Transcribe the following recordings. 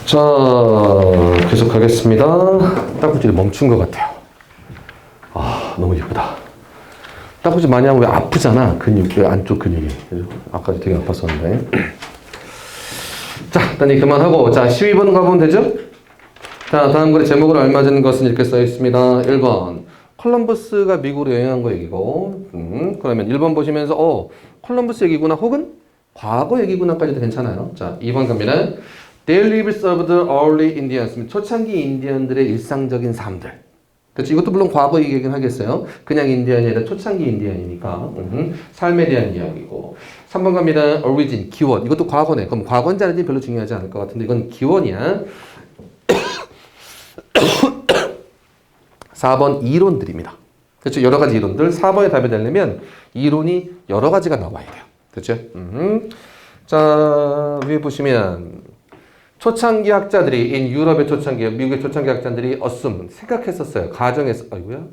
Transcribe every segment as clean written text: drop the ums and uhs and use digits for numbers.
자, 계속 가겠습니다. 딱구질이 멈춘 것 같아요. 아, 너무 예쁘다. 딱구질 많이 하면 왜 아프잖아. 근육, 왜 안쪽 근육이. 아까도 되게 아팠었는데. 자, 일단 이 그만하고. 자, 12번 가보면 되죠? 자, 다음 글의 제목으로 알맞은 것은 이렇게 써 있습니다. 1번. 콜럼버스가 미국으로 여행한 거 얘기고. 그러면 1번 보시면서, 콜럼버스 얘기구나. 혹은 과거 얘기구나까지도 괜찮아요. 자, 2번 갑니다. Their lives of the early Indians. 초창기 인디언들의 일상적인 삶들. 그렇지. 이것도 물론 과거 얘기긴 하겠어요. 그냥 인디언이 아니라 초창기 인디언이니까. 삶에 대한 이야기고. 3번 갑니다. origin, 기원. 이것도 과거네. 그럼 과거인지 아닌지 별로 중요하지 않을 것 같은데 이건 기원이야. 4번 이론들입니다. 그렇죠. 여러 가지 이론들. 4번에 답이 되려면 이론이 여러 가지가 나와야 돼요. 그렇죠. 자, 위에 보시면 초창기 학자들이 유럽의 초창기, 미국의 초창기 학자들이 생각했었어요. 아이고야.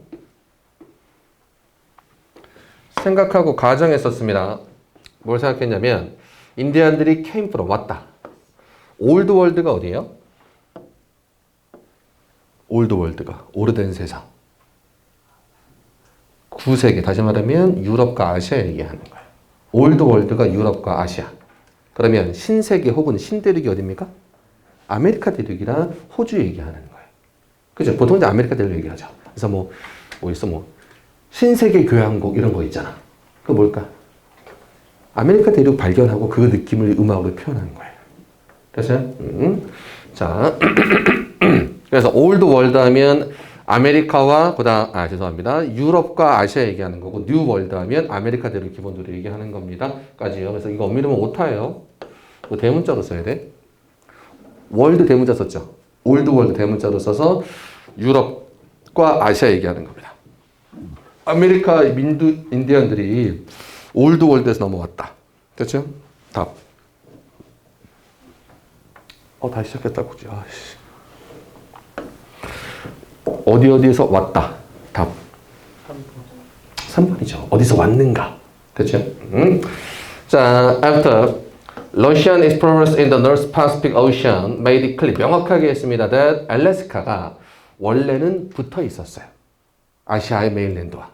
생각하고 가정했었습니다. 뭘 생각했냐면 인디언들이 came from 왔다. 올드 월드가 어디예요? 올드 월드가 오래된 세상. 9세기 다시 말하면 유럽과 아시아 얘기하는 거예요. 올드 월드가 유럽과 아시아. 그러면 신세계 혹은 신대륙이 어디입니까? 아메리카 대륙이랑 호주 얘기하는 거예요. 그죠? 보통 이제 아메리카 대륙 얘기하죠. 그래서 신세계 교향곡 이런 거 있잖아. 그거 뭘까? 아메리카 대륙 발견하고 그 느낌을 음악으로 표현하는 거예요. 됐어요? 자, 그래서 올드 월드 하면 아메리카와 유럽과 아시아 얘기하는 거고 뉴 월드 하면 아메리카 대륙 기본적으로 얘기하는 겁니다. 까지요. 그래서 이거 엄밀히면 오타예요. 이거 대문자로 써야 돼. 월드 대문자 썼죠. 올드 월드 대문자로 써서 유럽과 아시아 얘기하는 겁니다. 아메리카 인디언들이 올드 월드에서 넘어왔다. 됐죠? 답. 다시 시작했다. 그치? 아이씨. 어디에서 왔다. 답. 3번이죠. 어디서 왔는가. 됐죠? 자, after Russian explorers in the North Pacific Ocean made it clear. 명확하게 했습니다. that 알래스카가 원래는 붙어 있었어요. 아시아의 메인랜드와.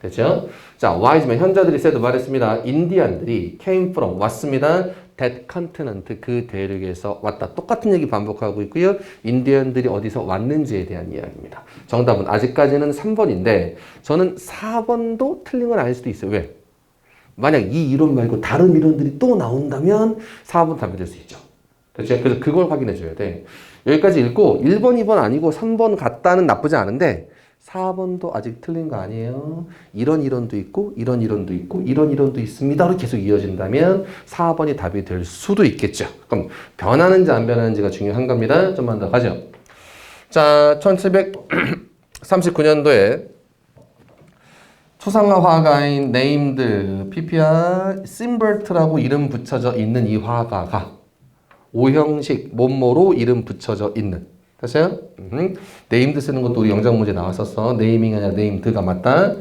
됐죠? 자, wisemen, 현자들이 said 말했습니다. 인디안들이 came from, 왔습니다. that continent, 그 대륙에서 왔다. 똑같은 얘기 반복하고 있고요. 인디언들이 어디서 왔는지에 대한 이야기입니다. 정답은 아직까지는 3번인데 저는 4번도 틀린 건 아닐 수도 있어요. 왜? 만약 이 이론 말고 다른 이론들이 또 나온다면 4번 답이 될 수 있죠. 그렇죠? 그래서 그걸 확인해 줘야 돼. 여기까지 읽고 1번, 2번 아니고 3번 같다는 나쁘지 않은데 4번도 아직 틀린 거 아니에요. 이런 이론도 있고 이런 이론도 있고 이런 이론도 있습니다로 계속 이어진다면 4번이 답이 될 수도 있겠죠. 그럼 변하는지 안 변하는지가 중요한 겁니다. 좀만 더 가죠. 자, 1739년도에 초상화 화가인 네임드 PPR 심버트라고 이름 붙여져 있는 이 화가가 오형식 뭐뭐로 이름 붙여져 있는. 됐어요? 네임드 쓰는 것도 우리 영작 문제 나왔었어. 네이밍이 아니라 네임드가 맞다.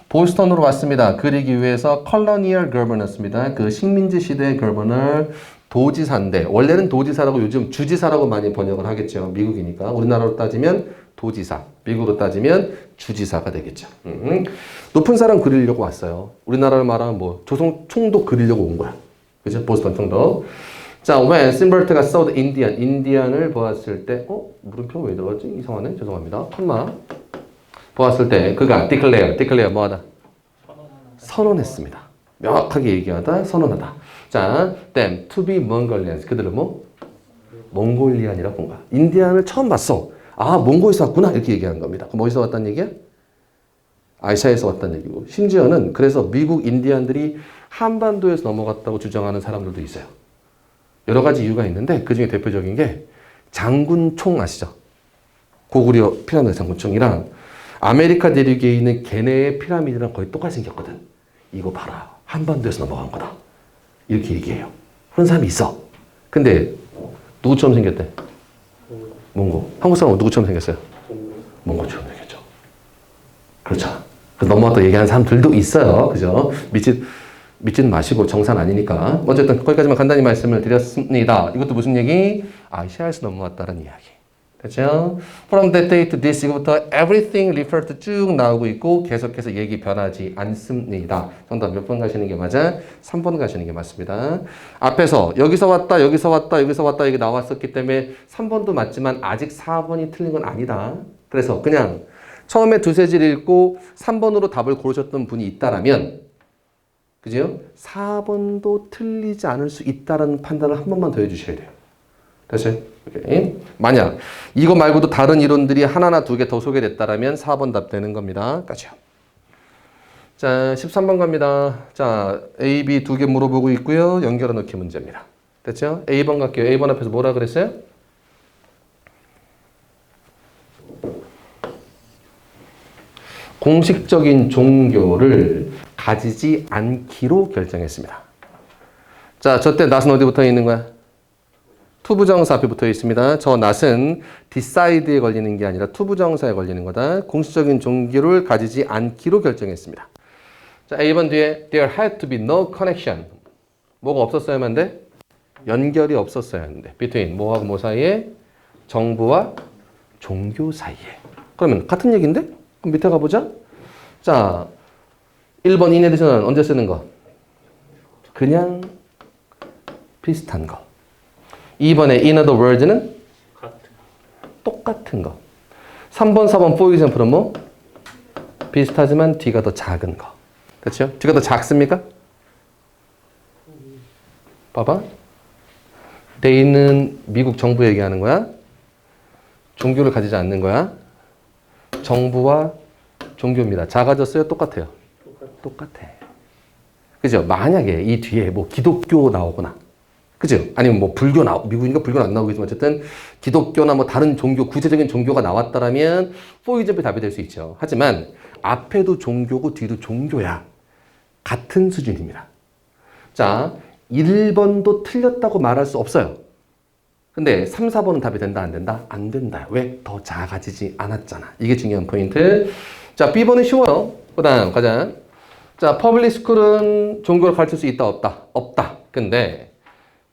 보스턴으로 왔습니다. 그리기 위해서 컬러니얼 거버넌스입니다. 그 식민지 시대의 거버너 도지사인데 원래는 도지사라고 요즘 주지사라고 많이 번역을 하겠죠. 미국이니까. 우리나라로 따지면 도지사, 미국으로 따지면 주지사가 되겠죠. 높은 사람 그리려고 왔어요. 우리나라를 말하면 조선 총독 그리려고 온 거야. 그죠? 보스턴 총독. 자, when 심버트가 saw the Indian, 인디언을 보았을 때, 물음표 왜 들어갔지? 이상하네. 죄송합니다. 콤마. 보았을 때 그가 declare 뭐하다? 선언했습니다. 명확하게 얘기하다, 선언하다. 자, them to be Mongolians. 그들은 몽골리안이라고 본 거야. 인디안을 처음 봤어. 아, 몽골에서 왔구나. 이렇게 얘기한 겁니다. 그럼 어디서 왔다는 얘기야? 아시아에서 왔다는 얘기고. 심지어는 그래서 미국 인디안들이 한반도에서 넘어갔다고 주장하는 사람들도 있어요. 여러 가지 이유가 있는데 그 중에 대표적인 게 장군총 아시죠? 고구려 피라미드 장군총이랑 아메리카 대륙에 있는 걔네의 피라미드랑 거의 똑같이 생겼거든. 이거 봐라. 한반도에서 넘어간 거다. 이렇게 얘기해요. 그런 사람이 있어. 근데 누구처럼 생겼대? 몽고. 한국 사람은 누구처럼 생겼어요? 몽고처럼 생겼죠. 그렇죠. 넘어갔다 얘기하는 사람들도 있어요. 그죠? 믿지는 마시고 정산 아니니까. 어쨌든 거기까지만 간단히 말씀을 드렸습니다. 이것도 무슨 얘기? 아시아에서 넘어왔다는 이야기. 됐죠? From that day to this 이거부터 everything referred to 쭉 나오고 있고 계속해서 얘기 변하지 않습니다. 정답 몇 번 가시는 게 맞아? 3번 가시는 게 맞습니다. 앞에서 여기서 왔다 여기서 왔다 여기서 왔다 이게 나왔었기 때문에 3번도 맞지만 아직 4번이 틀린 건 아니다. 그래서 그냥 처음에 두세 줄 읽고 3번으로 답을 고르셨던 분이 있다라면 그죠? 4번도 틀리지 않을 수 있다는 판단을 한 번만 더 해주셔야 돼요. 됐어요? 오케이. 만약 이거 말고도 다른 이론들이 하나나 두 개 더 소개됐다라면 4번 답 되는 겁니다. 까지요. 자, 13번 갑니다. 자, A, B 두 개 물어보고 있고요. 연결해 놓기 문제입니다. 됐죠? A번 갈게요. A번 앞에서 뭐라 그랬어요? 공식적인 종교를 가지지 않기로 결정했습니다. 자, 저때 낫은 어디 붙어 있는 거야? 투부정사 앞에 붙어 있습니다. 저 낫은 decide에 걸리는 게 아니라 투부정사에 걸리는 거다. 공식적인 종교를 가지지 않기로 결정했습니다. 자, A번 뒤에 there had to be no connection. 뭐가 없었어야만 돼? 연결이 없었어야 하는데 between 뭐하고 뭐 사이에? 정부와 종교 사이에. 그러면 같은 얘기인데? 그럼 밑에 가보자. 자, 1번 in addition은 언제 쓰는 거? 그냥 비슷한 거. 2번에 in other words는 똑같은 거. 3번, 4번 for example은 뭐? 비슷하지만 D가 더 작은 거. 그렇죠? D가 더 작습니까? 봐봐. they는 미국 정부 얘기하는 거야. 종교를 가지지 않는 거야. 정부와 종교입니다. 작아졌어요? 똑같아요? 똑같아. 그죠? 만약에 이 뒤에 뭐 기독교 나오거나 그죠? 아니면 뭐 불교 미국이니까 불교는 안 나오겠지만 어쨌든 기독교나 뭐 다른 종교, 구체적인 종교가 나왔다라면 for example 답이 될 수 있죠. 하지만 앞에도 종교고 뒤도 종교야. 같은 수준입니다. 자, 1번도 틀렸다고 말할 수 없어요. 근데 3, 4번은 답이 된다, 안 된다? 안 된다. 왜? 더 작아지지 않았잖아. 이게 중요한 포인트. 자, B번은 쉬워요. 그 다음 가자. 자, 퍼블릭 스쿨은 종교를 가르칠 수 있다, 없다? 없다. 근데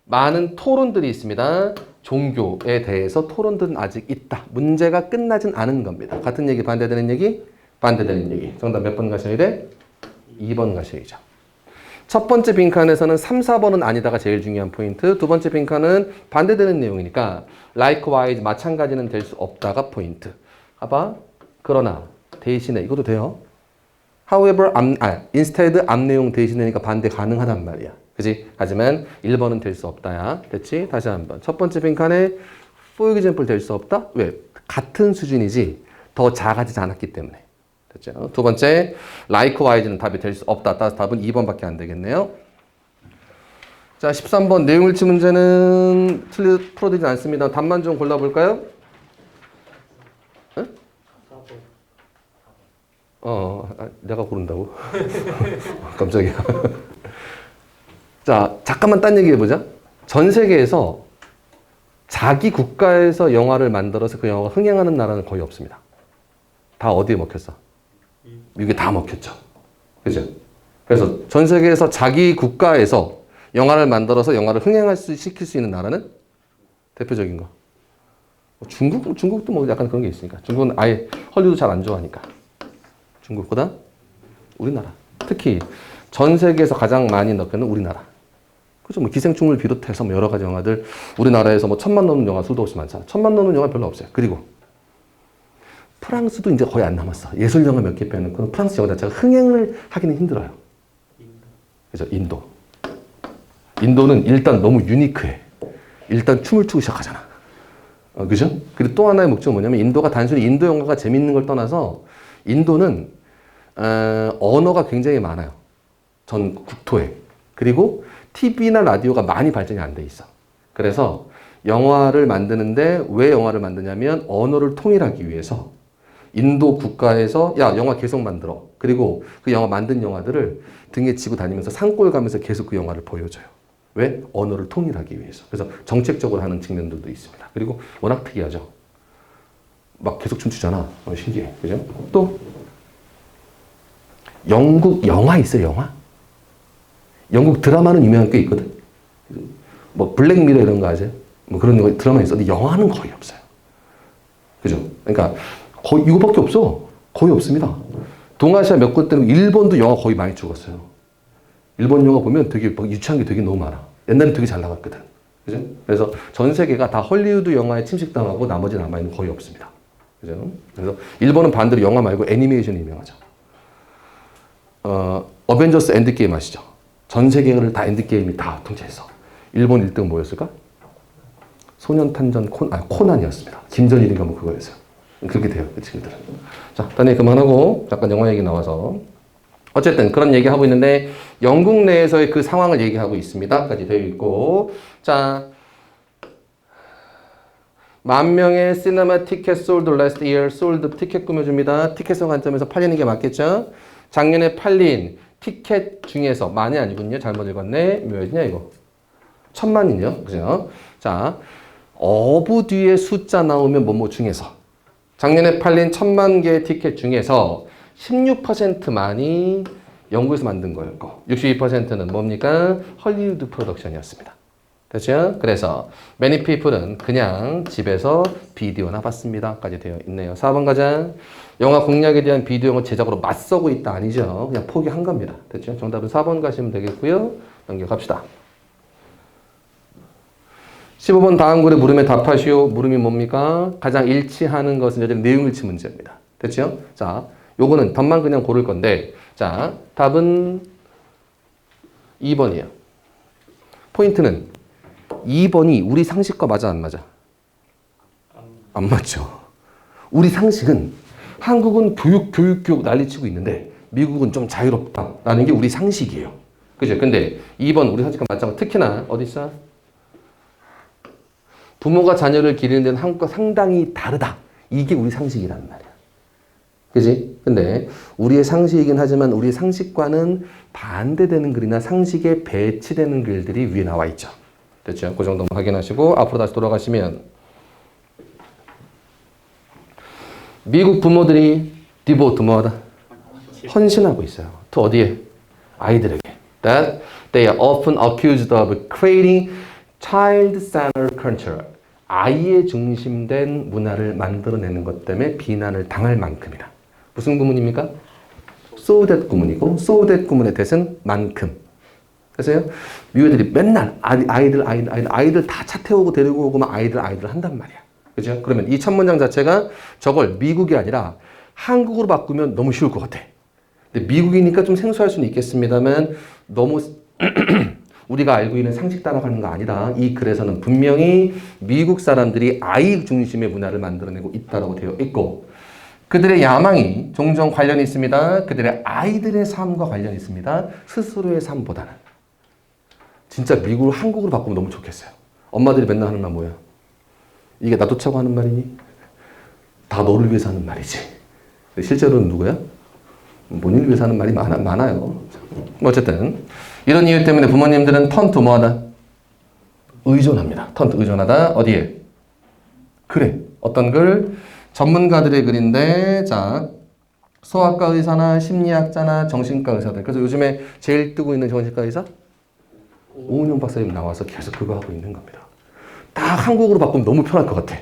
많은 토론들이 있습니다. 종교에 대해서 토론들은 아직 있다. 문제가 끝나진 않은 겁니다. 같은 얘기, 반대되는 얘기? 반대되는 얘기. 정답 몇 번 가셔야 돼? 2번 가셔야죠. 첫 번째 빈칸에서는 3, 4번은 아니다가 제일 중요한 포인트. 두 번째 빈칸은 반대되는 내용이니까 likewise, 마찬가지는 될 수 없다가 포인트. 봐봐. 그러나 대신에 이것도 돼요. however, instead 앞 내용 대신에니까 반대 가능하단 말이야. 그지? 하지만 1번은 될 수 없다야. 됐지? 다시 한번. 첫 번째 빈칸에 for example 될 수 없다? 왜? 같은 수준이지 더 작아지지 않았기 때문에. 됐죠? 두 번째, likewise는 답이 될 수 없다. 따라서 답은 2번밖에 안 되겠네요. 자, 13번 내용일치 문제는 풀어드리지 않습니다. 답만 좀 골라볼까요? 응? 내가 고른다고? 깜짝이야. 자, 잠깐만 딴 얘기 해보자. 전 세계에서 자기 국가에서 영화를 만들어서 그 영화가 흥행하는 나라는 거의 없습니다. 다 어디에 먹혔어? 미국에 다 먹혔죠. 그죠? 그래서 전 세계에서 자기 국가에서 영화를 만들어서 영화를 시킬 수 있는 나라는 대표적인 거. 중국도 뭐 약간 그런 게 있으니까. 중국은 아예 헐리우드 잘 안 좋아하니까. 중국보다 우리나라. 특히 전 세계에서 가장 많이 넣기는 우리나라. 그죠? 뭐 기생충을 비롯해서 뭐 여러 가지 영화들 우리나라에서 뭐 1000만 넘는 영화 수도 없이 많잖아. 1000만 넘는 영화 별로 없어요. 그리고 프랑스도 이제 거의 안 남았어. 예술 영화 몇 개 빼놓고 프랑스 영화 자체가 흥행을 하기는 힘들어요. 그죠? 인도는 일단 너무 유니크해. 일단 춤을 추고 시작하잖아. 그죠? 그리고 또 하나의 목적은 뭐냐면 인도가 단순히 인도 영화가 재밌는 걸 떠나서 인도는 언어가 굉장히 많아요. 전 국토에. 그리고 TV나 라디오가 많이 발전이 안 돼 있어. 그래서 영화를 만드는데 왜 영화를 만드냐면 언어를 통일하기 위해서 인도 국가에서 야 영화 계속 만들어. 그리고 그 영화 만든 영화들을 등에 지고 다니면서 산골 가면서 계속 그 영화를 보여줘요. 왜? 언어를 통일하기 위해서. 그래서 정책적으로 하는 측면들도 있습니다. 그리고 워낙 특이하죠. 막 계속 춤추잖아. 신기해. 그죠? 또 영국 영화 있어요. 영화? 영국 드라마는 유명한 게 있거든. 뭐 블랙미러 이런 거 아세요? 뭐 그런 거 드라마 있어. 근데 영화는 거의 없어요. 그죠? 그러니까 거의 이거밖에 없어. 거의 없습니다. 동아시아 몇 곳 때는 일본도 영화 거의 많이 죽었어요. 일본 영화 보면 되게 막 유치한 게 되게 너무 많아. 옛날에 되게 잘 나갔거든. 그죠? 그래서 전 세계가 다 헐리우드 영화에 침식당하고 나머지 남아있는 거의 없습니다. 그죠? 그래서 일본은 반대로 영화 말고 애니메이션이 유명하죠. 어벤져스 엔드게임 아시죠? 전 세계를 다 엔드게임이 다 통째해서. 일본 1등 뭐였을까? 소년탄전 코난이었습니다. 김전일인가 뭐 그거였어요. 그렇게 돼요. 그 친구들은. 자, 일단 그만하고 잠깐 영화 얘기 나와서 어쨌든 그런 얘기하고 있는데 영국 내에서의 그 상황을 얘기하고 있습니다. 까지 되어 있고 자 10,000명의 시네마 티켓 sold last year. sold 티켓 꾸며줍니다. 티켓의 관점에서 팔리는 게 맞겠죠? 작년에 팔린 티켓 중에서 많이 아니군요. 잘못 읽었네. 몇이냐 이거? 1,000만이요. 그죠? 자 어부 뒤에 숫자 나오면 뭐뭐 중에서 작년에 팔린 1,000만 개의 티켓 중에서 16%만이 영국에서 만든 거였고 62%는 뭡니까? 헐리우드 프로덕션이었습니다. 됐죠? 그래서 many people은 그냥 집에서 비디오나 봤습니다. 까지 되어 있네요. 4번 가자. 영화 공략에 대한 비디오 제작으로 맞서고 있다 아니죠. 그냥 포기한 겁니다. 됐죠? 정답은 4번 가시면 되겠고요. 넘겨갑시다. 15번 다음 글의 물음에 답하시오. 물음이 뭡니까? 가장 일치하는 것은 여전히 내용일치 문제입니다. 됐죠? 자, 요거는 답만 그냥 고를 건데 자, 답은 2번이에요. 포인트는 2번이 우리 상식과 맞아 안 맞아? 안 맞죠. 우리 상식은 한국은 교육 난리치고 있는데 미국은 좀 자유롭다라는 게 우리 상식이에요. 그죠? 근데 2번 우리 상식과 맞지 않고 특히나 어디 있어? 부모가 자녀를 기르는 데는 한국과 상당히 다르다. 이게 우리 상식이란 말이야. 그지? 근데 우리의 상식이긴 하지만 우리의 상식과는 반대되는 글이나 상식에 배치되는 글들이 위에 나와 있죠. 됐죠? 그 정도만 확인하시고 앞으로 다시 돌아가시면 미국 부모들이 디보트 뭐하다? 헌신하고 있어요. 또 어디에? 아이들에게. That they are often accused of creating child-centered culture. 아이의 중심된 문화를 만들어내는 것 때문에 비난을 당할 만큼이다. 무슨 구문입니까? So that 구문이고 so that 구문의 뜻은 만큼. 그래서요. 미국 애들이 맨날 아이들 다 차 태우고 데리고 오고 막 아이들 한단 말이야. 그죠? 그러면 이 첫 문장 자체가 저걸 미국이 아니라 한국으로 바꾸면 너무 쉬울 것 같아. 근데 미국이니까 좀 생소할 수는 있겠습니다만 너무 우리가 알고 있는 상식 따라가는 거 아니다. 이 글에서는 분명히 미국 사람들이 아이 중심의 문화를 만들어내고 있다고 되어 있고 그들의 야망이 종종 관련이 있습니다. 그들의 아이들의 삶과 관련이 있습니다. 스스로의 삶보다는. 진짜 미국을 한국으로 바꾸면 너무 좋겠어요. 엄마들이 맨날 하는 말 뭐야? 이게 놔두자고 하는 말이니? 다 너를 위해서 하는 말이지. 실제로는 누구야? 본인을 위해서 하는 말이 많아요. 어쨌든 이런 이유 때문에 부모님들은 턴트 뭐하다? 의존합니다. 턴트 의존하다. 어디에? 글에. 어떤 글? 전문가들의 글인데 자 소아과 의사나 심리학자나 정신과 의사들. 그래서 요즘에 제일 뜨고 있는 정신과 의사? 오은영 박사님 나와서 계속 그거 하고 있는 겁니다. 딱 한국어로 바꾸면 너무 편할 것 같아.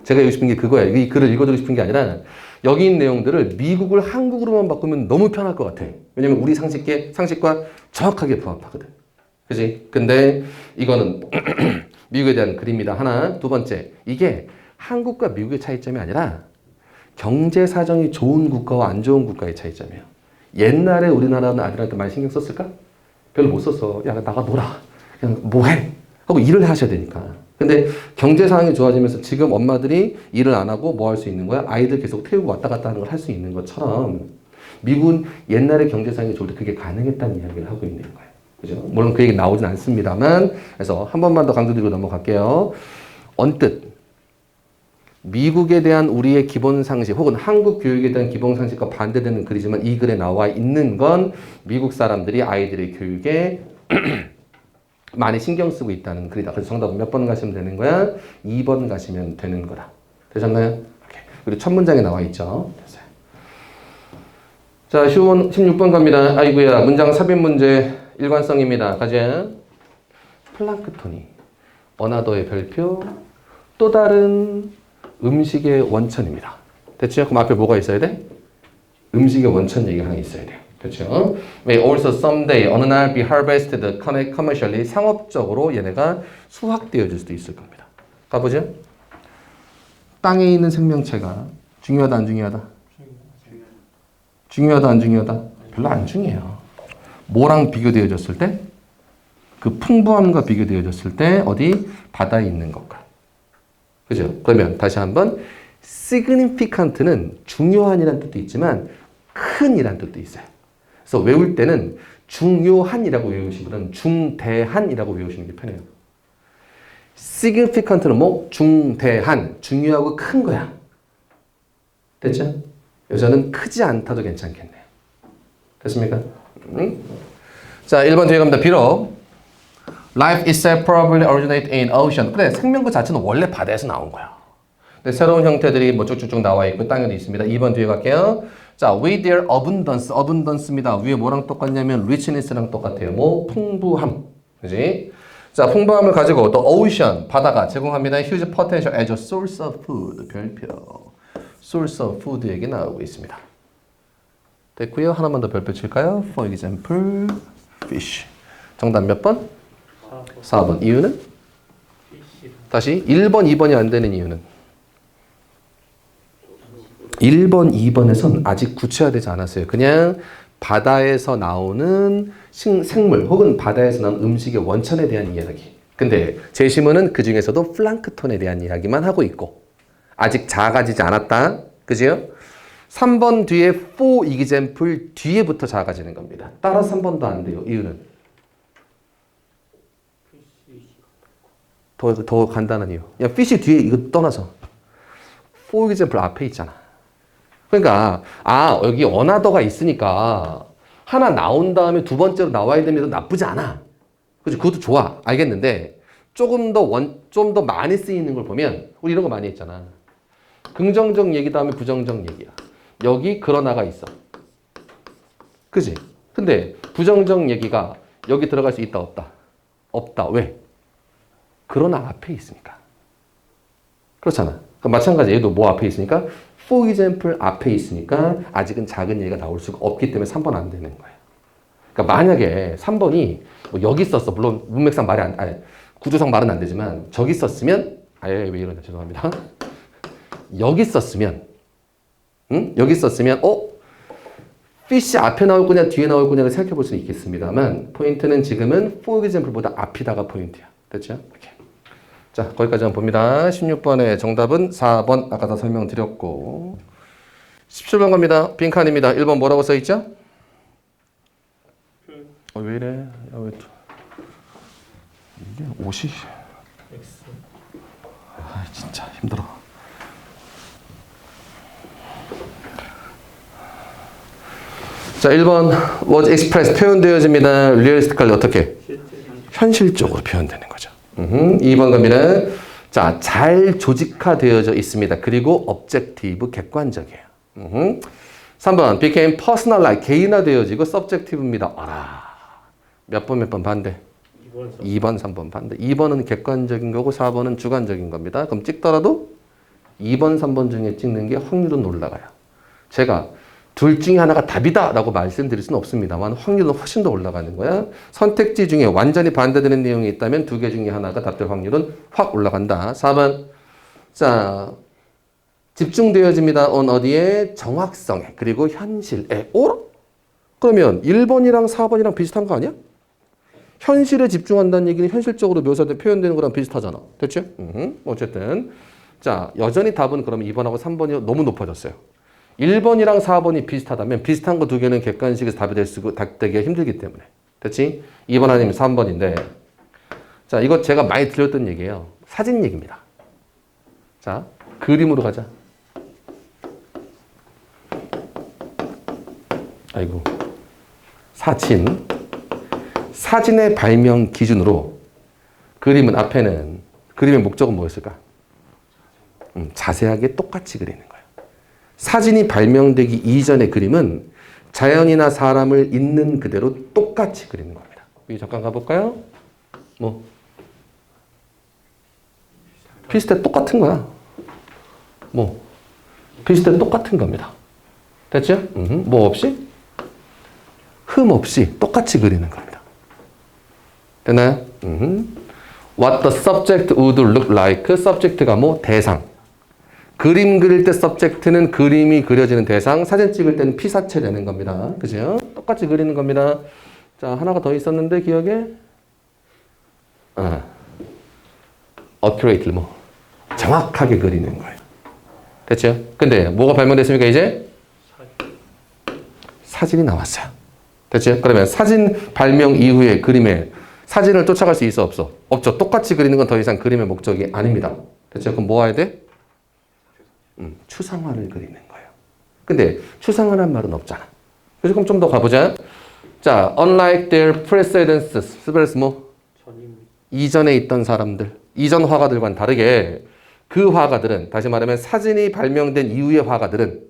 제가 읽고 싶은 게 그거예요. 이 글을 읽어드리고 싶은 게 아니라 여기 있는 내용들을 미국을 한국으로만 바꾸면 너무 편할 것 같아. 왜냐면 우리 상식과 정확하게 부합하거든. 그지? 근데 이거는 미국에 대한 글입니다. 하나. 두 번째. 이게 한국과 미국의 차이점이 아니라 경제 사정이 좋은 국가와 안 좋은 국가의 차이점이에요. 옛날에 우리나라는 아들한테 많이 신경 썼을까? 별로 못 썼어. 야, 나가 놀아. 그냥 뭐 해? 하고 일을 하셔야 되니까. 근데 경제 상황이 좋아지면서 지금 엄마들이 일을 안 하고 뭐 할 수 있는 거야? 아이들 계속 태우고 왔다 갔다 하는 걸 할 수 있는 것처럼 미국은 옛날에 경제 상황이 좋을 때 그게 가능했다는 이야기를 하고 있는 거예요. 그죠? 물론 그 얘기 나오진 않습니다만 그래서 한 번만 더 강조드리고 넘어갈게요. 언뜻 미국에 대한 우리의 기본 상식 혹은 한국 교육에 대한 기본 상식과 반대되는 글이지만 이 글에 나와 있는 건 미국 사람들이 아이들의 교육에 많이 신경 쓰고 있다는 글이다. 그래서 정답은 몇 번 가시면 되는 거야? 2번 가시면 되는 거다. 되셨나요? 오케이. 그리고 첫 문장에 나와 있죠. 됐어요. 자, 16번 갑니다. 아이고야, 문장 삽입 문제. 일관성입니다. 가자. 플랑크톤이 어나더의 별표, 또 다른 음식의 원천입니다. 됐죠? 그럼 앞에 뭐가 있어야 돼? 음식의 원천 얘기가 하나 있어야 돼요. 그렇죠? May also someday 어느 날 be harvested commercially 상업적으로 얘네가 수확되어질 수도 있을 겁니다. 가보죠. 땅에 있는 생명체가 중요하다 안 중요하다? 중요하다 안 중요하다? 별로 안 중요해요. 뭐랑 비교되어졌을 때? 그 풍부함과 비교되어졌을 때 어디? 바다에 있는 것과. 그죠? 그러면 다시 한번 significant는 중요한이라는 뜻도 있지만 큰이라는 뜻도 있어요. 그래서 외울 때는 중요한이라고 외우시면 중대한이라고 외우시는 게 편해요. significant는 뭐? 중대한, 중요하고 큰 거야. 됐죠? 여자는 크지 않다도 괜찮겠네요. 됐습니까? 자, 1번 뒤에 갑니다. 비록 Life itself probably originated in ocean. 그래, 생명 그 자체는 원래 바다에서 나온 거야. 근데 새로운 형태들이 뭐 쭉쭉쭉 나와 있고 땅에도 있습니다. 2번 뒤에 갈게요. 자, with their abundance입니다. 위에 뭐랑 똑같냐면 richness랑 똑같아요. 뭐 풍부함, 그지? 자, 풍부함을 가지고 또 ocean 바다가 제공합니다. huge potential as a source of food. 별표 source of food 얘기 나오고 있습니다. 됐고요. 하나만 더 별표 칠까요? For example, fish. 정답 몇 번? 4번. 이유는? 다시 1번, 2번이 안 되는 이유는? 1번, 2번에선 아직 구체화되지 않았어요. 그냥 바다에서 나오는 생물 혹은 바다에서 나오는 음식의 원천에 대한 이야기. 근데 제시문은 그 중에서도 플랑크톤에 대한 이야기만 하고 있고 아직 작아지지 않았다. 그죠? 3번 뒤에 for example 뒤에부터 작아지는 겁니다. 따라서 3번도 안 돼요. 이유는? 더 간단한 이유. 야, fish 뒤에 이거 떠나서 for example 앞에 있잖아. 그러니까 여기 어나더가 있으니까 하나 나온 다음에 두 번째로 나와야 되면 나쁘지 않아. 그죠? 그것도 좋아. 알겠는데 좀 더 많이 쓰이는 걸 보면 우리 이런 거 많이 했잖아. 긍정적 얘기 다음에 부정적 얘기야. 여기 그러나가 있어. 그지? 근데 부정적 얘기가 여기 들어갈 수 있다 없다? 없다. 왜? 그러나 앞에 있으니까. 그렇잖아. 마찬가지 얘도 뭐 앞에 있으니까 for example 앞에 있으니까 아직은 작은 얘기가 나올 수가 없기 때문에 3번 안 되는 거예요. 그러니까 만약에 3번이 뭐 여기 있었어. 물론 문맥상 구조상 말은 안 되지만 저기 있었으면 왜 이러냐 죄송합니다. 여기 있었으면 여기 있었으면 fish 앞에 나올 거냐 뒤에 나올 거냐를 생각해 볼 수는 있겠습니다만 포인트는 지금은 for example보다 앞이다가 포인트야. 됐죠? 이렇게. 자, 거기까지만 봅니다. 16번의 정답은 4번 아까 다 설명드렸고 17번 갑니다. 빈칸입니다. 1번 뭐라고 써있죠? 왜 이래? 이게 옷이 진짜 힘들어. 자, 1번 was expressed 표현되어집니다. realistically 어떻게? 현실적으로 표현되는 거죠. 2번 갑니다. 자, 잘 조직화되어져 있습니다. 그리고 objective 객관적이에요. 3번 became personalized 개인화되어지고 subjective입니다. 몇 번 반대? 2번, 3번 반대. 2번은 객관적인 거고 4번은 주관적인 겁니다. 그럼 찍더라도 2번, 3번 중에 찍는 게 확률은 올라가요. 제가 둘 중에 하나가 답이다 라고 말씀드릴 수는 없습니다만 확률은 훨씬 더 올라가는 거야. 선택지 중에 완전히 반대되는 내용이 있다면 두 개 중에 하나가 답될 확률은 확 올라간다. 4번. 자, 집중되어집니다. on 어디에? 정확성에 그리고 현실에. 그러면 1번이랑 4번이랑 비슷한 거 아니야? 현실에 집중한다는 얘기는 현실적으로 묘사된 표현되는 거랑 비슷하잖아. 됐죠? 어쨌든 자, 여전히 답은 그러면 2번하고 3번이 너무 높아졌어요. 1번이랑 4번이 비슷하다면 비슷한 거 두 개는 객관식에서 답이 되기가 힘들기 때문에. 됐지? 2번 아니면 3번인데 자, 이거 제가 많이 들렸던 얘기예요. 사진 얘기입니다. 자, 그림으로 가자. 아이고. 사진의 발명 기준으로 그림은 앞에는 그림의 목적은 뭐였을까? 자세하게 똑같이 그리는 거예요. 사진이 발명되기 이전의 그림은 자연이나 사람을 있는 그대로 똑같이 그리는 겁니다. 여기 잠깐 가볼까요? 뭐 비슷해 똑같은 거야. 뭐 비슷해 똑같은 겁니다. 됐죠? 뭐 없이? 흠 없이 똑같이 그리는 겁니다. 됐나요? What the subject would look like. subject가 뭐? 대상. 그림 그릴 때 subject는 그림이 그려지는 대상, 사진 찍을 때는 피사체 되는 겁니다. 그죠? 똑같이 그리는 겁니다. 자, 하나가 더 있었는데 기억에? accurately 뭐 정확하게 그리는 거예요. 됐죠? 근데 뭐가 발명됐습니까 이제? 사진이 나왔어요. 됐죠? 그러면 사진 발명 이후에 그림에 사진을 쫓아갈 수 있어 없어? 없죠. 똑같이 그리는 건 더 이상 그림의 목적이 아닙니다. 됐죠? 그럼 뭐 해야 돼? 추상화를 그리는 거예요. 근데 추상화란 말은 없잖아. 그래서 그럼 좀 더 가보자. 자, unlike their predecessors, 뭐 이전에 있던 사람들, 이전 화가들과는 다르게 그 화가들은, 다시 말하면 사진이 발명된 이후의 화가들은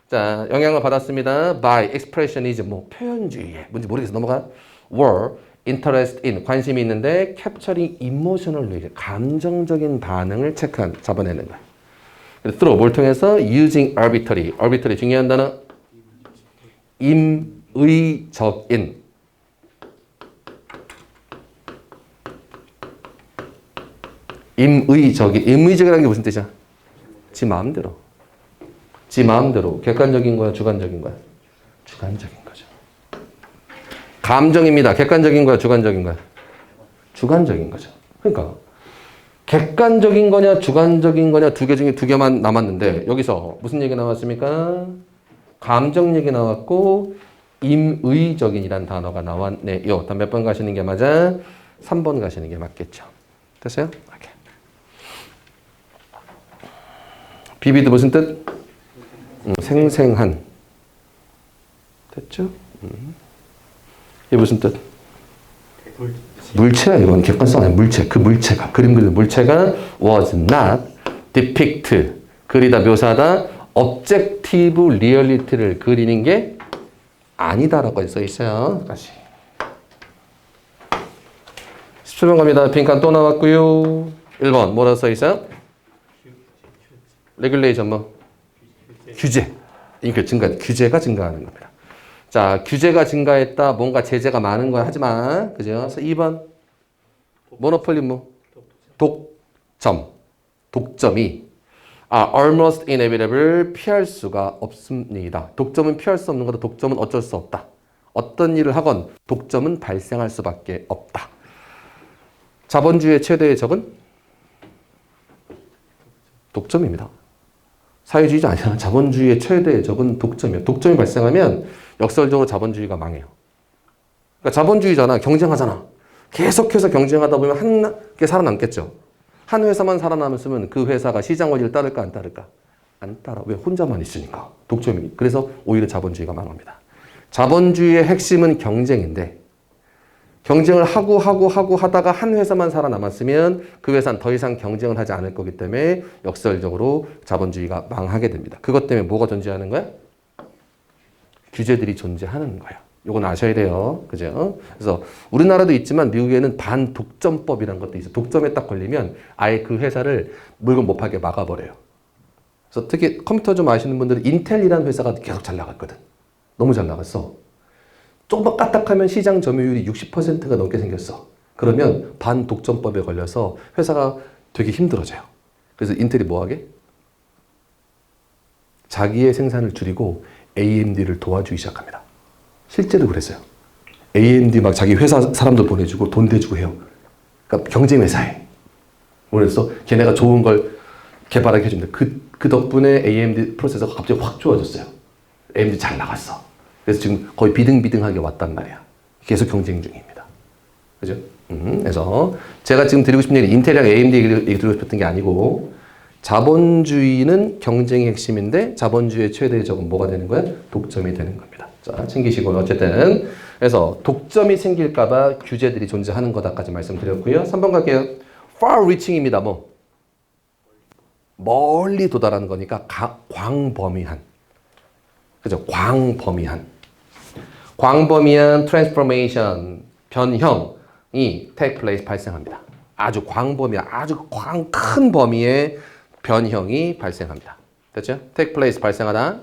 자, 영향을 받았습니다. by expressionism, 뭐 표현주의에 뭔지 모르겠어 넘어가. were interested in, 관심이 있는데 capturing emotional reaction, 감정적인 반응을 잡아내는 거야. through, 뭘 통해서? using arbitrary, arbitrary 중요한 단어 임의적인, 임의적이라는 게 무슨 뜻이야? 지 마음대로. 지 마음대로. 객관적인 거야, 주관적인 거야? 주관적인 거죠. 감정입니다. 객관적인 거야, 주관적인 거야? 주관적인 거죠. 그러니까 객관적인 거냐, 주관적인 거냐 두 개 중에 두 개만 남았는데 여기서 무슨 얘기 나왔습니까? 감정 얘기 나왔고 임의적인이란 단어가 나왔네요. 다음 몇 번 가시는 게 맞아? 3번 가시는 게 맞겠죠. 됐어요? 오케이. 비비드 무슨 뜻? 생생한. 됐죠? 이게 무슨 뜻? 물체야. 이건 객관성 아니야. 물체. 그 물체가, 그림 그리는 물체가 was not depict, 그리다, 묘사하다, objective reality를 그리는 게 아니다라고 써 있어요. 다시 17번 갑니다. 빈칸 또 나왔고요. 1번 뭐라고 써 있어요? 레귤레이션 뭐? 규제. 이게 규제가 증가하는 겁니다. 자, 규제가 증가했다. 뭔가 제재가 많은 거야. 하지 마. 그죠? 그래서 2번. 모노폴리 뭐? 독점. 독점이 almost inevitable, 피할 수가 없습니다. 독점은 피할 수 없는 거다. 독점은 어쩔 수 없다. 어떤 일을 하건 독점은 발생할 수밖에 없다. 자본주의의 최대의 적은? 독점입니다. 사회주의자 아니야. 자본주의의 최대의 적은 독점이에요. 독점이 발생하면 역설적으로 자본주의가 망해요. 그러니까 자본주의잖아. 경쟁하잖아. 계속해서 경쟁하다 보면 한 개 살아남겠죠. 한 회사만 살아남으면 그 회사가 시장 원리를 따를까 안 따를까? 안 따라. 왜? 혼자만 있으니까. 독점이. 그래서 오히려 자본주의가 망합니다. 자본주의의 핵심은 경쟁인데 경쟁을 하고 하다가 한 회사만 살아남았으면 그 회사는 더 이상 경쟁을 하지 않을 거기 때문에 역설적으로 자본주의가 망하게 됩니다. 그것 때문에 뭐가 존재하는 거야? 규제들이 존재하는 거야. 요건 아셔야 돼요. 그죠? 그래서 우리나라도 있지만 미국에는 반독점법이라는 것도 있어요. 독점에 딱 걸리면 아예 그 회사를 물건 못 팔게 막아버려요. 그래서 특히 컴퓨터 좀 아시는 분들은 인텔이라는 회사가 계속 잘 나갔거든. 너무 잘 나갔어. 조금만 까딱하면 시장 점유율이 60%가 넘게 생겼어. 그러면 반독점법에 걸려서 회사가 되게 힘들어져요. 그래서 인텔이 뭐 하게? 자기의 생산을 줄이고 AMD를 도와주기 시작합니다. 실제로 그랬어요. AMD 막 자기 회사 사람들 보내주고 돈 대주고 해요. 그러니까 경쟁 회사에. 그래서 걔네가 좋은 걸 개발하게 해줍니다. 그 덕분에 AMD 프로세서가 갑자기 확 좋아졌어요. AMD 잘 나갔어. 그래서 지금 거의 비등비등하게 왔단 말이야. 계속 경쟁 중입니다. 그죠? 그래서 제가 지금 드리고 싶은 얘기, 인텔이랑 AMD 얘기 드리고 싶었던 게 아니고, 자본주의는 경쟁의 핵심인데 자본주의의 최대의 적은 뭐가 되는 거야? 독점이 되는 겁니다. 자, 챙기시고요. 어쨌든 그래서 독점이 생길까봐 규제들이 존재하는 거다까지 말씀드렸고요. 3번 갈게요. far-reaching입니다. 뭐 멀리 도달하는 거니까 광범위한. 그죠? 광범위한 transformation, 변형이 take place 발생합니다. 아주 광범위, 아주 큰 범위의 변형이 발생합니다. 됐죠? take place 발생하다.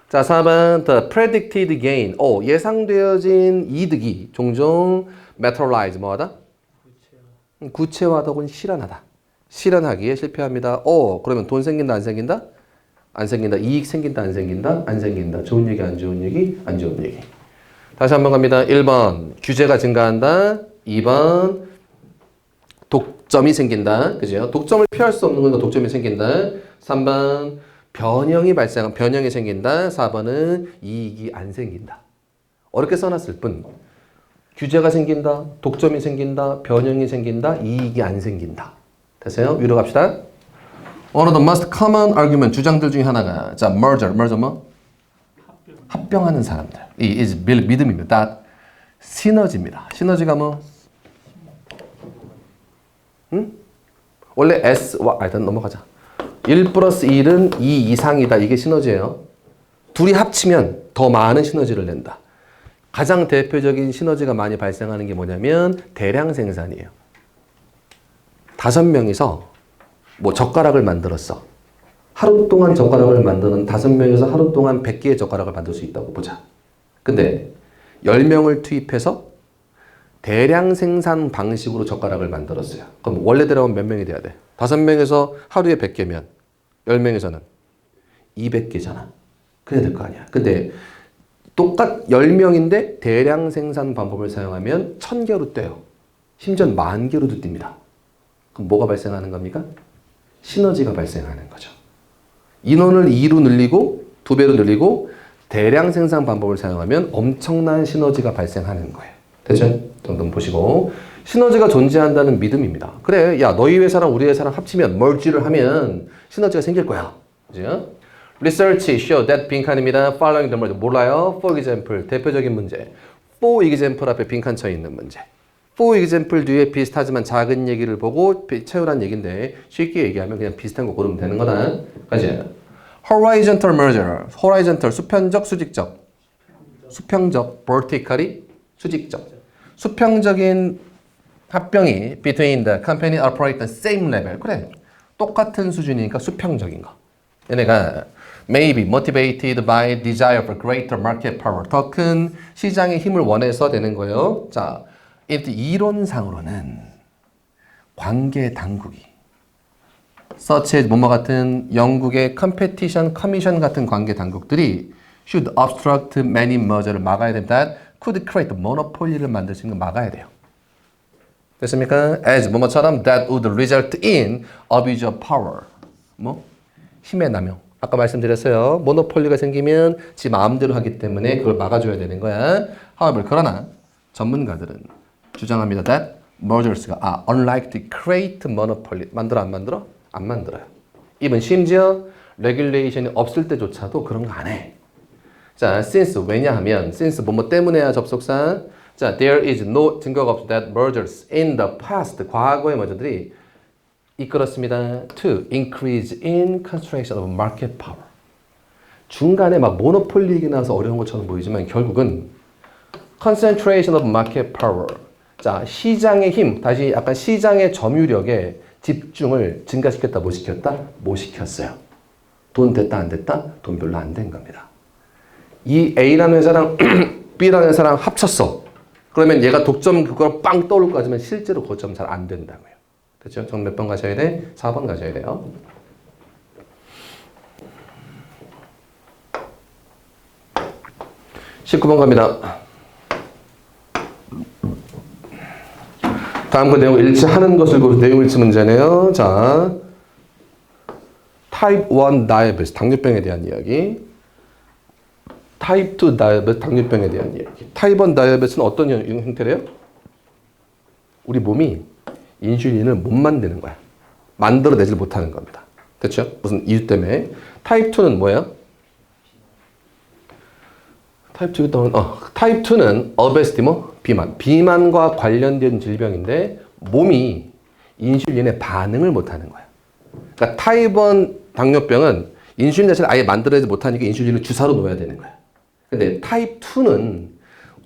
자, 4번 the predicted gain. 예상되어진 이득이 종종 materialize 뭐하다? 구체화하다. 실현하다. 실현하기에 실패합니다. 그러면 돈 생긴다, 안 생긴다? 안 생긴다. 이익 생긴다, 안 생긴다? 안 생긴다. 좋은 얘기, 안 좋은 얘기? 안 좋은 얘기. 다시 한번 갑니다. 1번 규제가 증가한다. 2번 독점이 생긴다. 그죠? 독점을 피할 수 없는 건 독점이 생긴다. 3번 변형이 생긴다. 4번은 이익이 안 생긴다. 어렵게 써놨을 뿐 규제가 생긴다. 독점이 생긴다. 변형이 생긴다. 이익이 안 생긴다. 됐어요? 위로 갑시다. One of the most common argument 주장들 중에 하나가 자 merger 뭐? 합병하는 사람들. 이 is 믿음입니다. 시너지입니다. 시너지가 뭐? 원래 S와 일단 넘어가자. 1 플러스 1은 2 이상이다. 이게 시너지예요. 둘이 합치면 더 많은 시너지를 낸다. 가장 대표적인 시너지가 많이 발생하는 게 뭐냐면 대량 생산이에요. 5명이서 뭐 젓가락을 만들었어. 하루 동안 젓가락을 만드는 5명이서 하루 동안 100개의 젓가락을 만들 수 있다고 보자. 근데 10명을 투입해서 대량 생산 방식으로 젓가락을 만들었어요. 그럼 원래대로면 몇 명이 돼야 돼? 5명에서 하루에 100개면 10명에서는 200개잖아. 그래야 될 거 아니야. 근데 똑같 10명인데 대량 생산 방법을 사용하면 1000개로 떼요. 심지어 10,000개로도 띱니다. 그럼 뭐가 발생하는 겁니까? 시너지가 발생하는 거죠. 인원을 2로 늘리고 2배로 늘리고 대량 생산 방법을 사용하면 엄청난 시너지가 발생하는 거예요. 됐죠? 정도 보시고 시너지가 존재한다는 믿음입니다. 그래, 야 너희 회사랑 우리 회사랑 합치면 merge를 하면 시너지가 생길 거야. 그죠? Research show that 빈칸입니다. Following the merger 몰라요? For example 대표적인 문제. For example 앞에 빈칸 쳐 있는 문제. For example 뒤에 비슷하지만 작은 얘기를 보고 채우란 얘기인데 쉽게 얘기하면 그냥 비슷한 거 고르면 되는 거다. 그지? Horizontal merger. Horizontal 수평적, 수직적. 수평적, vertically 수직적. 수평적인 합병이 between the company operate the same level. 그래. 똑같은 수준이니까 수평적인 거. 얘네가 may be motivated by desire for greater market power. 더 큰 시장의 힘을 원해서 되는 거예요. 자, 이론상으로는 관계 당국이 such as 뭐뭐 같은 영국의 competition commission 같은 관계 당국들이 should obstruct many merger를 막아야 됩니다. could create monopoly를 만들 수 있는 거 막아야 돼요. 됐습니까? as 뭐뭐처럼 that would result in abuse of power. 뭐? 힘의 남용. 아까 말씀드렸어요. 모노폴리가 생기면 지 마음대로 하기 때문에 그걸 막아줘야 되는 거야. However, 그러나 전문가들은 주장합니다. that mergers가 unlike to create monopoly. 만들어 안 만들어? 안 만들어요. even 심지어 regulation이 없을 때조차도 그런 거 안 해. 자, since 왜냐하면 since 뭐뭐 때문에야 접속사. 자, there is no 증거가 없어 that mergers in the past 과거의 머저들이 이끌었습니다. to increase in concentration of market power. 중간에 막 모노폴리 얘기 나와서 어려운 것처럼 보이지만 결국은 concentration of market power. 자, 시장의 힘, 다시 약간 시장의 점유력에 집중을 증가시켰다, 못 시켰다? 못 시켰어요. 돈 됐다, 안 됐다? 돈 별로 안 된 겁니다. 이 A라는 회사랑 B라는 회사랑 합쳤어. 그러면 얘가 독점 그걸 빵 떠올 거 같지만 실제로 거점 잘 안 된다고요. 됐죠? 정 몇 번 가셔야 돼? 4번 가셔야 돼요. (19번) 갑니다. 다음 그 내용 일치하는 것을 고르 내용 일치 문제네요. 자, 타입 1 다이아베티스 당뇨병에 대한 이야기. 타입 2 다이아베티스 당뇨병에 대한 이야기. 타입 1 다이아베티스는 어떤 형태래요? 우리 몸이 인슐린을 못 만드는 거야. 만들어내질 못하는 겁니다. 됐죠? 무슨 이유 때문에. 타입 2는 뭐예요? 타입 2는 obesity 뭐? 비만. 비만과 관련된 질병인데 몸이 인슐린에 반응을 못하는 거야. 그러니까 타입 1 당뇨병은 인슐린 자체를 아예 만들어내지 못하니까 인슐린을 주사로 놓아야 되는 거야. 근데 타입 2는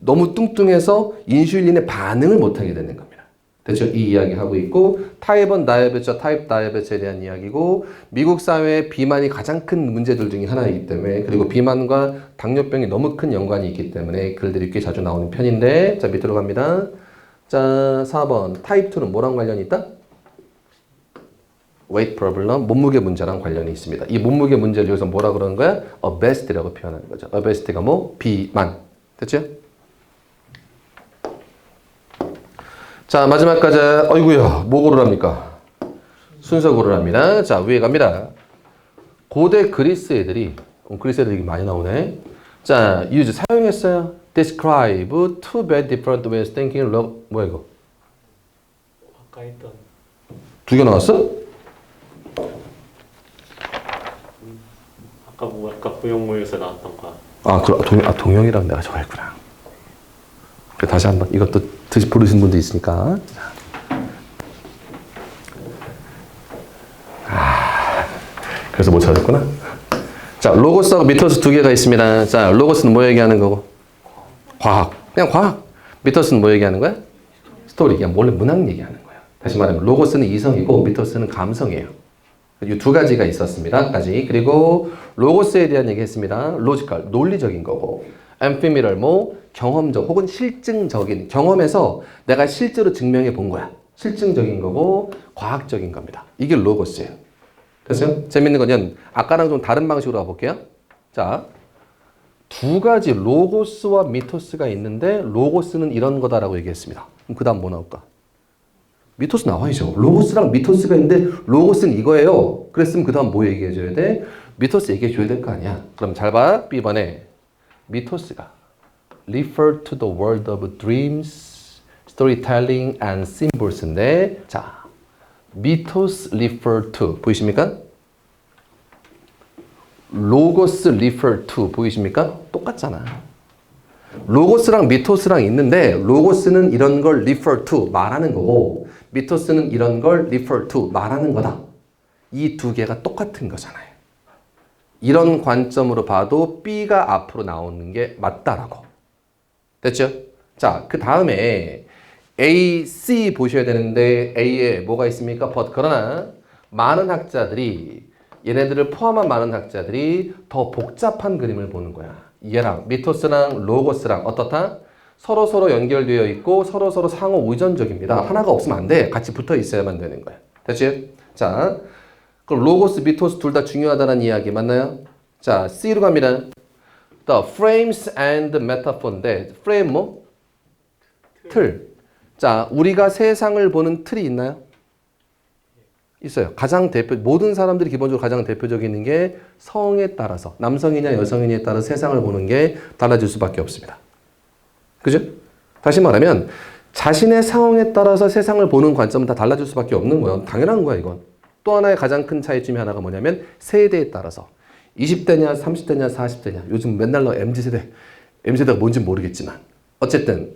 너무 뚱뚱해서 인슐린에 반응을 못하게 되는 겁니다. 됐죠? 이 이야기 하고 있고 타입 1 다이어베티스, 타입 다이어베티스에 대한 이야기고 미국 사회의 비만이 가장 큰 문제들 중에 하나이기 때문에 그리고 비만과 당뇨병이 너무 큰 연관이 있기 때문에 글들이 꽤 자주 나오는 편인데 자 밑으로 갑니다. 자 4번 타입 2는 뭐랑 관련이 있다? weight problem, 몸무게 문제랑 관련이 있습니다. 이 몸무게 문제를 여기서 뭐라 그러는 거야? obesity라고 표현하는 거죠. obesity가 뭐? 비만. 됐죠? 자 마지막까지 어이구야 뭐 고르랍니까? 순서 고르랍니다. 자 위에 갑니다. 고대 그리스 애들이 그리스 애들이 많이 나오네. 자 use 사용했어요. describe two very different ways thinking. 뭐야 이거? 아까 했던 두 개 나왔어? 아까 부용모에서 나왔던 거. 동영이랑 내가 저거 했구나. 다시 한번 이것도 부르신 분도 있으니까. 그래서 못 찾았구나. 자, 로고스하고 미토스 두 개가 있습니다. 자, 로고스는 뭐 얘기하는 거고? 과학. 그냥 과학. 미토스는 뭐 얘기하는 거야? 스토리. 그냥 원래 문학 얘기하는 거야. 다시 말하면 로고스는 이성이고 미토스는 감성이에요. 이 두 가지가 있었습니다. 까지. 그리고 로고스에 대한 얘기 했습니다. 로지컬, 논리적인 거고. 엠피미럴, 뭐 경험적 혹은 실증적인 경험에서 내가 실제로 증명해 본 거야. 실증적인 거고 과학적인 겁니다. 이게 로고스예요. 됐어요? 재밌는 건 아까랑 좀 다른 방식으로 가볼게요. 자, 두 가지 로고스와 미토스가 있는데 로고스는 이런 거다라고 얘기했습니다. 그럼 그 다음 뭐 나올까? 미토스 나와야죠. 로고스랑 미토스가 있는데 로고스는 이거예요. 그랬으면 그 다음 뭐 얘기해줘야 돼? 미토스 얘기해줘야 될 거 아니야. 그럼 잘 봐. B번에 미토스가 refer to the world of dreams, storytelling and symbols인데 자, 미토스 refer to 보이십니까? 로고스 refer to 보이십니까? 똑같잖아. 로고스랑 미토스랑 있는데 로고스는 이런 걸 refer to 말하는 거고 미토스는 이런 걸 refer to 말하는 거다. 이 두 개가 똑같은 거잖아요. 이런 관점으로 봐도 B가 앞으로 나오는 게 맞다라고. 됐죠? 자, 그 다음에 A, C 보셔야 되는데 A에 뭐가 있습니까? But 그러나 많은 학자들이 얘네들을 포함한 많은 학자들이 더 복잡한 그림을 보는 거야. 얘랑 미토스랑 로고스랑 어떻다? 서로 연결되어 있고 서로 상호 의존적입니다. 하나가 없으면 안 돼. 같이 붙어 있어야만 되는 거야. 됐지? 자, 그럼 로고스, 미토스 둘 다 중요하다는 이야기 맞나요? 자, C로 갑니다. The frames and metaphor인데 frame 뭐? 틀. 자, 우리가 세상을 보는 틀이 있나요? 있어요. 모든 사람들이 기본적으로 가장 대표적인 게 성에 따라서 남성이냐 여성이냐에 따라 세상을 보는 게 달라질 수밖에 없습니다. 그죠? 다시 말하면 자신의 상황에 따라서 세상을 보는 관점은 다 달라질 수밖에 없는 거예요. 당연한 거야 이건. 또 하나의 가장 큰 차이점이 하나가 뭐냐면 세대에 따라서 20대냐 30대냐 40대냐 요즘 맨날 너 MZ세대 MZ세대가 뭔지 모르겠지만 어쨌든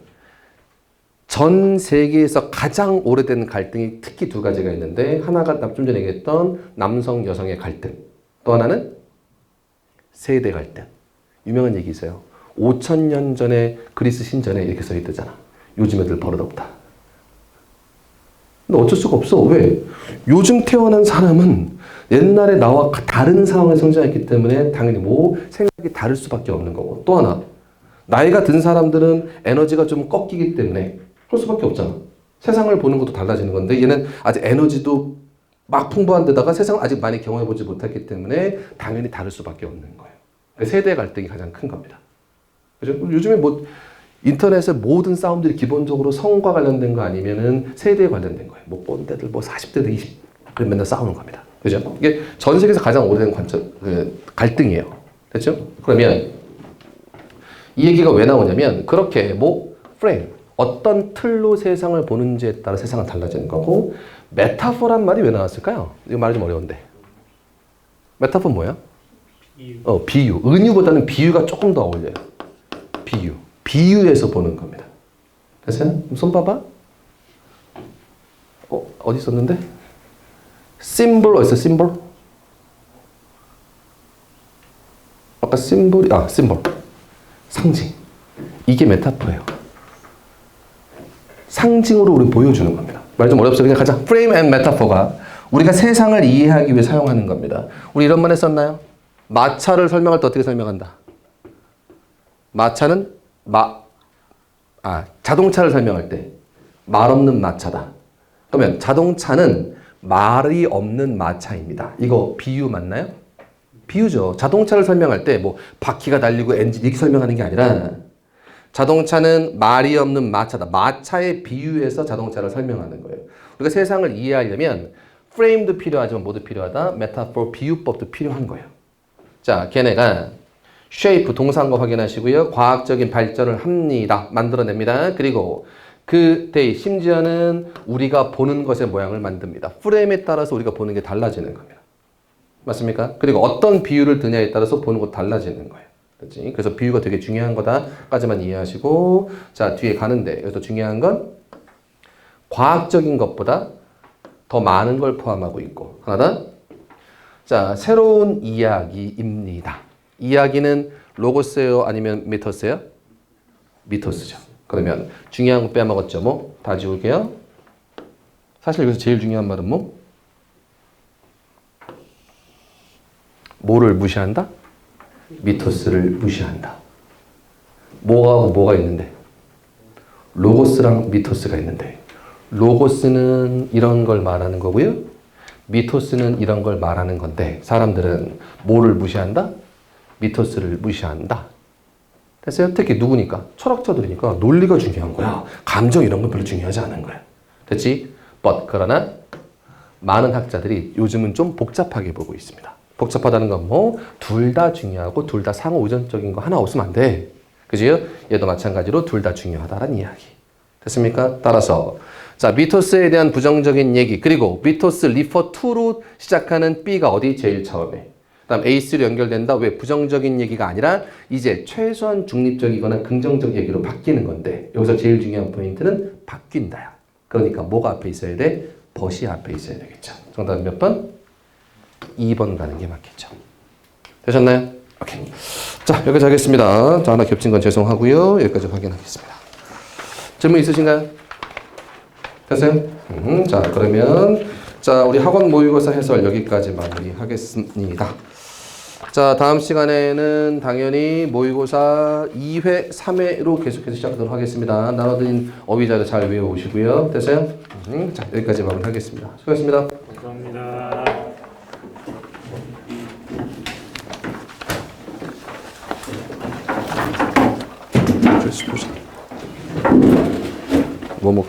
전 세계에서 가장 오래된 갈등이 특히 두 가지가 있는데 하나가 좀 전에 얘기했던 남성 여성의 갈등 또 하나는 세대 갈등. 유명한 얘기 있어요. 5,000년 전에 그리스 신전에 이렇게 써 있다잖아. 요즘 애들 버릇없다. 근데 어쩔 수가 없어. 왜? 요즘 태어난 사람은 옛날에 나와 다른 상황에 성장했기 때문에 당연히 생각이 다를 수밖에 없는 거고. 또 하나, 나이가 든 사람들은 에너지가 좀 꺾이기 때문에 그럴 수밖에 없잖아. 세상을 보는 것도 달라지는 건데 얘는 아직 에너지도 막 풍부한 데다가 세상을 아직 많이 경험해보지 못했기 때문에 당연히 다를 수밖에 없는 거예요. 세대 갈등이 가장 큰 겁니다. 그죠? 요즘에 인터넷의 모든 싸움들이 기본적으로 성과 관련된 거 아니면은 세대에 관련된 거예요. 꼰대들 40대들 20, 그래 맨날 싸우는 겁니다. 그죠? 이게 전 세계에서 가장 오래된 갈등이에요. 됐죠? 그러면 이 얘기가 왜 나오냐면 그렇게 프레임, 어떤 틀로 세상을 보는지에 따라 세상은 달라지는 거고 메타포란 말이 왜 나왔을까요? 이거 말이 좀 어려운데. 메타포 뭐야? 비유. 은유보다는 비유가 조금 더 어울려요. 비유. 비유해서 보는 겁니다. 됐어요? 손 봐봐. 어디 있었는데? 심볼 어딨어? 심볼? 아까 심볼. 상징. 이게 메타포예요. 상징으로 우리 보여주는 겁니다. 말 좀 어렵죠? 그냥 가자. 프레임 앤 메타포가 우리가 세상을 이해하기 위해 사용하는 겁니다. 우리 이런 말 했었나요? 마차를 설명할 때 어떻게 설명한다? 마차는 자동차를 설명할 때 말 없는 마차다. 그러면 자동차는 말이 없는 마차입니다. 이거 비유 맞나요? 비유죠. 자동차를 설명할 때 뭐 바퀴가 달리고 엔진 이렇게 설명하는 게 아니라 자동차는 말이 없는 마차다. 마차에 비유해서 자동차를 설명하는 거예요. 우리가 세상을 이해하려면 프레임도 필요하지만 뭐도 필요하다? 메타포, 비유법도 필요한 거예요. 자, 걔네가 shape, 동사인 거 확인하시고요. 과학적인 발전을 합니다. 만들어냅니다. 그리고 그때 심지어는 우리가 보는 것의 모양을 만듭니다. 프레임에 따라서 우리가 보는 게 달라지는 겁니다. 맞습니까? 그리고 어떤 비유를 드냐에 따라서 보는 것 달라지는 거예요. 그렇지? 그래서 비유가 되게 중요한 거다까지만 이해하시고, 자, 뒤에 가는데 여기서 중요한 건 과학적인 것보다 더 많은 걸 포함하고 있고, 하나 더. 자, 새로운 이야기입니다. 이야기는 로고스예요? 아니면 미토스예요? 미토스죠. 그러면 중요한 거 빼먹었죠? 뭐? 다 지울게요. 사실 여기서 제일 중요한 말은 뭐? 뭐를 무시한다? 미토스를 무시한다. 뭐가 있는데? 로고스랑 미토스가 있는데 로고스는 이런 걸 말하는 거고요. 미토스는 이런 걸 말하는 건데 사람들은 뭐를 무시한다? 미토스를 무시한다. 됐어요? 특히 누구니까? 철학자들이니까 논리가 중요한 거야. 감정 이런 건 별로 중요하지 않은 거야. 됐지? 그러나 많은 학자들이 요즘은 좀 복잡하게 보고 있습니다. 복잡하다는 건 뭐? 둘 다 중요하고 둘 다 상호 의존적인 거 하나 없으면 안 돼. 그지요? 얘도 마찬가지로 둘 다 중요하다라는 이야기. 됐습니까? 따라서 자, 미토스에 대한 부정적인 얘기 그리고 미토스 리퍼 투로 시작하는 B가 어디? 제일 처음에. 그다음 A3로 연결된다. 왜? 부정적인 얘기가 아니라 이제 최소한 중립적이거나 긍정적 얘기로 바뀌는 건데 여기서 제일 중요한 포인트는 바뀐다야. 그러니까 뭐가 앞에 있어야 돼? 벗이 앞에 있어야 되겠죠. 정답은 몇 번? 2번 가는 게 맞겠죠. 되셨나요? 오케이. 자, 여기까지 하겠습니다. 자, 하나 겹친 건 죄송하고요. 여기까지 확인하겠습니다. 질문 있으신가요? 됐어요? 자, 그러면 자, 우리 학원 모의고사 해설 여기까지 마무리하겠습니다. 자, 다음 시간에는 당연히 모의고사 2회, 3회로 계속해서 시작하도록 하겠습니다. 나눠드린 어휘자료 잘 외워오시고요. 됐어요? 자, 여기까지 마무리하겠습니다. 수고하셨습니다. 감사합니다. 뭐